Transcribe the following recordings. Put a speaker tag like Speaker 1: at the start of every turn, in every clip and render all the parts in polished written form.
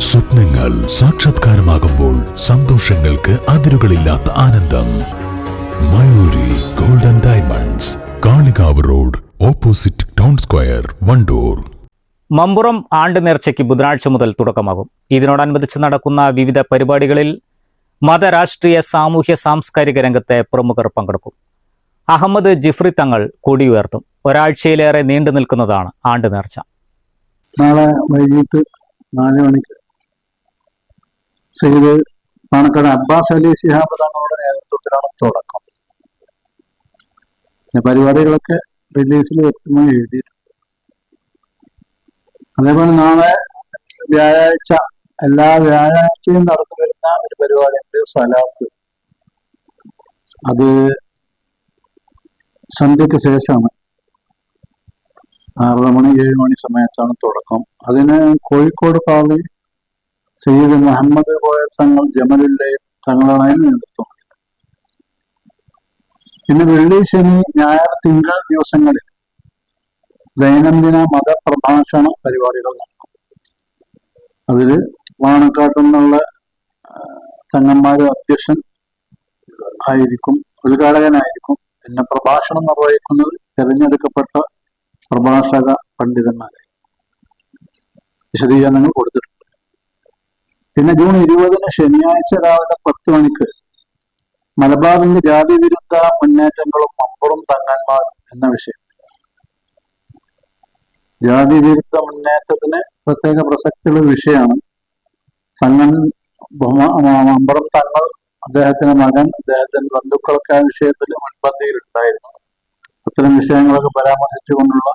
Speaker 1: സ്വപ്നങ്ങൾ സാക്ഷാത്കാരമാകുമ്പോൾ സന്തോഷങ്ങൾക്ക് അതിരുകളില്ലാത്ത ആനന്ദം. Mayuri golden diamonds, Kalikavu road, opposite town square, Wandoor.
Speaker 2: Mamburam ആണ്ട് നേർച്ചയ്ക്ക് ബുധനാഴ്ച മുതൽ തുടക്കമാകും. ഇതിനോടനുബന്ധിച്ച് നടക്കുന്ന വിവിധ പരിപാടികളിൽ മത, രാഷ്ട്രീയ, സാമൂഹ്യ, സാംസ്കാരിക രംഗത്തെ പ്രമുഖർ പങ്കെടുക്കും. അഹമ്മദ് ജിഫ്രി തങ്ങൾ കൊടി ഉയർത്തും. ഒരാഴ്ചയിലേറെ നീണ്ടു നിൽക്കുന്നതാണ് ആണ്ട് നേർച്ച.
Speaker 3: നാളെ വൈകിട്ട് 4 മണിക്ക് സയ്യിദ് പാണക്കാട് അബ്ബാസ് അലി ശിഹാബ് തങ്ങളുടെ നേതൃത്വത്തിലാണ് തുടക്കം. പരിപാടികളൊക്കെ റിലീസിൽ വ്യക്തമായി എഴുതിയിട്ടുണ്ട്. അതേപോലെ നാളെ വ്യാഴാഴ്ച, എല്ലാ വ്യാഴാഴ്ചയും നടന്നു വരുന്ന ഒരു പരിപാടിയുണ്ട്, സലാത്ത്. അത് സന്ധ്യക്ക് ശേഷമാണ്, 6 മണി 7 മണി സമയത്താണ് തുടക്കം. അതിന് കോഴിക്കോട് പാതി സയ്യിദ് മുഹമ്മദ് കോയ തങ്ങൾ ജമലുല്ലയിൽ തങ്ങളാണ് നേതൃത്വം. പിന്നെ വെള്ളി, ശനി, ഞായർ, തിങ്കൾ ദിവസങ്ങളിൽ ദൈനംദിന മതപ്രഭാഷണ പരിപാടികൾ നടക്കും. അതില് പാണക്കാട്ടു നിന്നുള്ള തങ്ങന്മാര് അധ്യക്ഷൻ ആയിരിക്കും, ഉദ്ഘാടകനായിരിക്കും. പിന്നെ പ്രഭാഷണം നിർവഹിക്കുന്നത് തിരഞ്ഞെടുക്കപ്പെട്ട പ്രഭാഷക പണ്ഡിതന്മാരെ. വിശദീകരണങ്ങൾ കൊടുത്തിട്ടുണ്ട്. പിന്നെ ജൂൺ 20 ശനിയാഴ്ച രാവിലെ 10 മണിക്ക് മലബാറിന്റെ ജാതി വിരുദ്ധ മുന്നേറ്റങ്ങളും മമ്പുറം തങ്ങന്മാരും എന്ന വിഷയം. ജാതി വിരുദ്ധ മുന്നേറ്റത്തിന് പ്രത്യേക പ്രസക്തിയുള്ള വിഷയമാണ്. മമ്പുറം തങ്ങൾ, അദ്ദേഹത്തിന്റെ മകൻ, അദ്ദേഹത്തിന്റെ ബന്ധുക്കളൊക്കെ ആ വിഷയത്തിൽ മുൻപന്തിയിൽ ഉണ്ടായിരുന്നു. അത്തരം വിഷയങ്ങളൊക്കെ പരാമർശിച്ചുകൊണ്ടുള്ള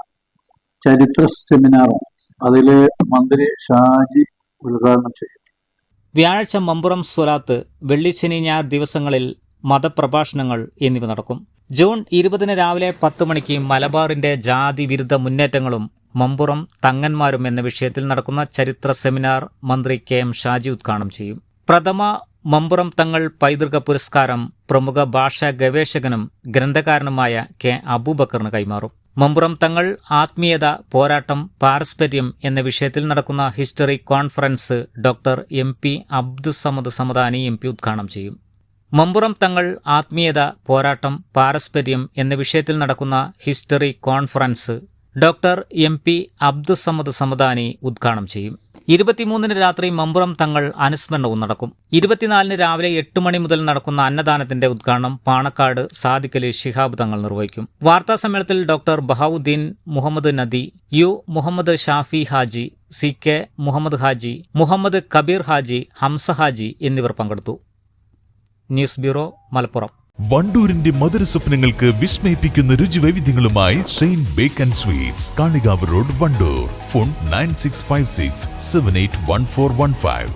Speaker 3: ചരിത്ര സെമിനാറാണ്. അതില് മന്ത്രി ഷാജി ഉദ്ഘാടനം ചെയ്യും.
Speaker 2: വ്യാഴാഴ്ച മമ്പുറം സ്വലാത്ത്, വെള്ളി, ശനി, ഞായർ ദിവസങ്ങളിൽ മതപ്രഭാഷണങ്ങൾ എന്നിവ നടക്കും. ജൂൺ 20 രാവിലെ 10 മണിക്ക് മലബാറിന്റെ ജാതി വിരുദ്ധ മുന്നേറ്റങ്ങളും മമ്പുറം തങ്ങന്മാരും എന്ന വിഷയത്തിൽ നടക്കുന്ന ചരിത്ര സെമിനാർ മന്ത്രി KM ഷാജി ഉദ്ഘാടനം ചെയ്യും. പ്രഥമ മമ്പുറം തങ്ങൾ പൈതൃക പുരസ്കാരം പ്രമുഖ ഭാഷാ ഗവേഷകനും ഗ്രന്ഥകാരനുമായ K അബൂബക്കറിന് കൈമാറും. മമ്പുറം തങ്ങൾ ആത്മീയത, പോരാട്ടം, പാരസ്പര്യം എന്ന വിഷയത്തിൽ നടക്കുന്ന history conference doctor MP Abdussamad Samadani MP ഉദ്ഘാടനം ചെയ്യും. മമ്പുറം തങ്ങൾ ആത്മീയത, പോരാട്ടം, പാരസ്പര്യം എന്ന വിഷയത്തിൽ നടക്കുന്ന history conference doctor MP Abdussamad Samadani ഉദ്ഘാടനം ചെയ്യും. 23 രാത്രി മമ്പുറം തങ്ങൾ അനുസ്മരണവും നടക്കും. 24 രാവിലെ 8 മണി മുതൽ നടക്കുന്ന അന്നദാനത്തിന്റെ ഉദ്ഘാടനം പാണക്കാട് സാദിഖ് അലി ശിഹാബ് തങ്ങൾ നിർവഹിക്കും. വാർത്താ സമ്മേളനത്തിൽ ഡോക്ടർ ബഹാവുദ്ദീൻ മുഹമ്മദ് നദി, U മുഹമ്മദ് ഷാഫി ഹാജി, CK മുഹമ്മദ് ഹാജി, മുഹമ്മദ് കബീർ ഹാജി, ഹംസ ഹാജി എന്നിവർ പങ്കെടുത്തു. News bureau, Malappuram.
Speaker 1: വണ്ടൂരിന്റെ മധുര സ്വപ്നങ്ങൾക്ക് വിസ്മയിപ്പിക്കുന്ന രുചിവൈവിധ്യങ്ങളുമായി saint bake and sweets, Kalikavu road, Wandoor. Phone 9656781415.